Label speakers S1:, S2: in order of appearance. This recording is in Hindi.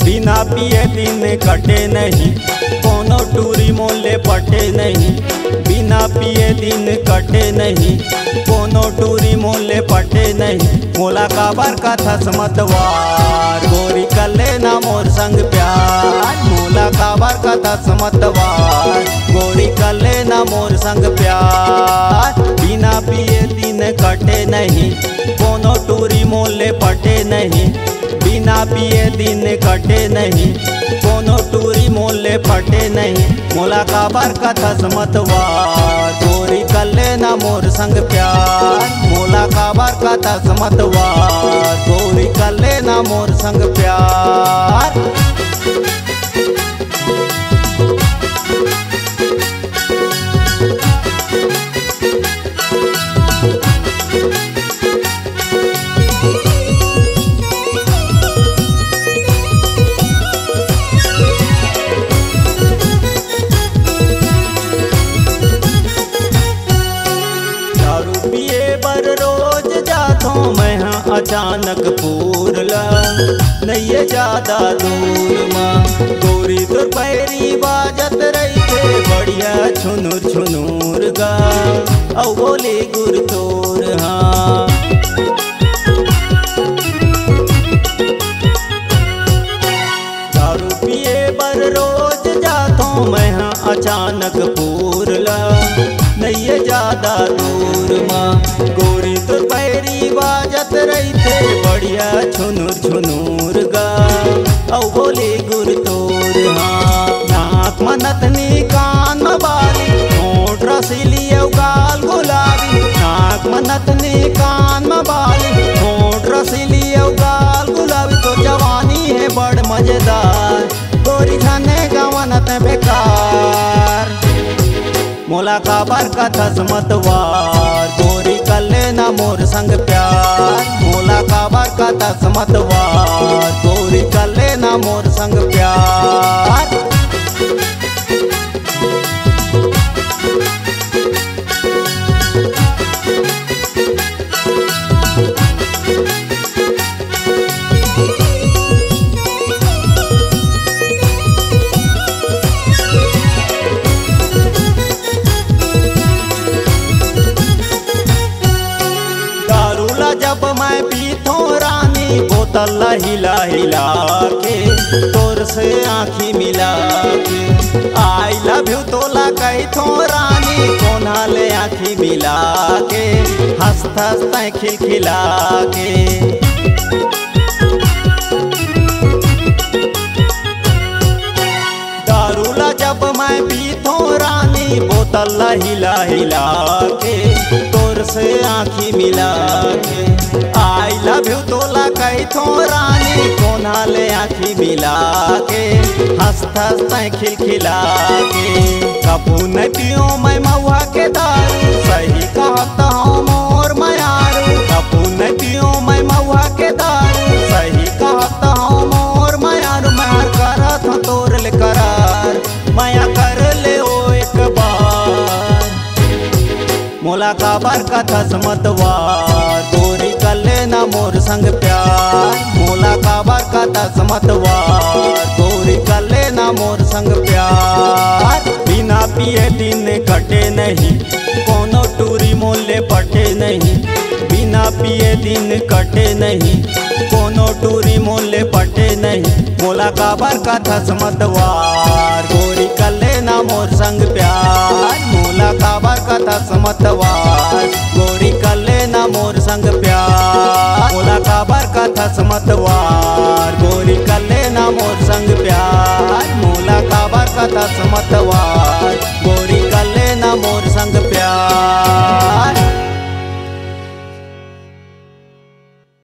S1: बिना पिए दिन कटे नहीं, कोनो टूरी मोले पटे नहीं। बिना पिए दिन कटे नहीं, कोनो टूरी मोले पटे नहीं। मोला काबर का थस मतवार, गोरी कर लेना मोर संग प्यार। मोला काबर का थस मतवार, गोरी कर लेना मोर संग प्यार। बिना पिए दिन कटे नहीं, कोनो टूरी मोले पटे नहीं। बिना पिए दिन कटे नहीं, कोनो टूरी मोले फटे नहीं। मोला काबर का थस मतवार, गोरी कर लेना मोर संग प्यार। मोला काबर का थस मतवार, गोरी कर लेना मोर संग प्यार। रोज जातो मैं हाँ अचानक पूरला, नहीं ज्यादा दूर माँ। गोरी तो पैरी बाजत रही थे बढ़िया छुनुर छुनुर गा, औ बोले गुर तोर हाँ। दारू पिए बर रोज जातो मैं हाँ अचानक पूरला, नहीं ज्यादा दूर माँ। गोरी तो पैरी बाजत रही थे बढ़िया छुनुर छुनुर गा, औ बोले गुर तोर हाँ। नाक मनतनी कान बाली, होंठ रसीली गाल गुलाबी। नाक मनतनी कान बाली, होंठ रसीली गाल गुलाबी। तो जवानी है बड़ मजेदार, गोरी जाने गवनत बेकार। मोला काबर का थस मतवार, गोरी कर लेना मोर संग प्यार। मोला काबर का थस मतवार, गोरी कर लेना मोर संग प्यार। जब मैं पीतो रानी बोतल हिला हिला के, तोर से आँखी मिला के। आई लव यू तोला कही थो रानी, कोना ले आँखी मिला के। हंसत हंसते खिलखिला के। दारूला जब मैं पीतो रानी बोतल हिला हिला के, तोर से आँखी मिला के। आई लव यू तोला कही थो रानी, कोना ले आँखी मिला के। हंसत हंसते खिलखिला के। कबू न पियो मैं महुआ के दारू, सही कहता हूँ मोर मयारू। कबू न पियो मैं महुआ के दारू, सही कहता हूँ मोर मयारू। मैं करत हूँ तोर ले करार, माया कर ले ओ एक बार। मोला काबर का थस मतवार, गोरी कर लेना मोर संग प्यार। मोला काबर का थस मतवार, गोरी कर लेना मोर संग प्यार। बिना पिए दिन कटे नहीं, कोनो टूरी मोले पटे नहीं। बिना पिए दिन कटे नहीं, कोनो टूरी मोले पटे नहीं। मोला काबर का थस मतवार, गोरी कर लेना मोर संग प्यार। मोला काबर का थस मतवार, गोरी कर लेना मोर संग प्यार। मोला काबर का थस मतवार, गोरी कर लेना मोर संग प्यार। मोला काबर का थस मतवार।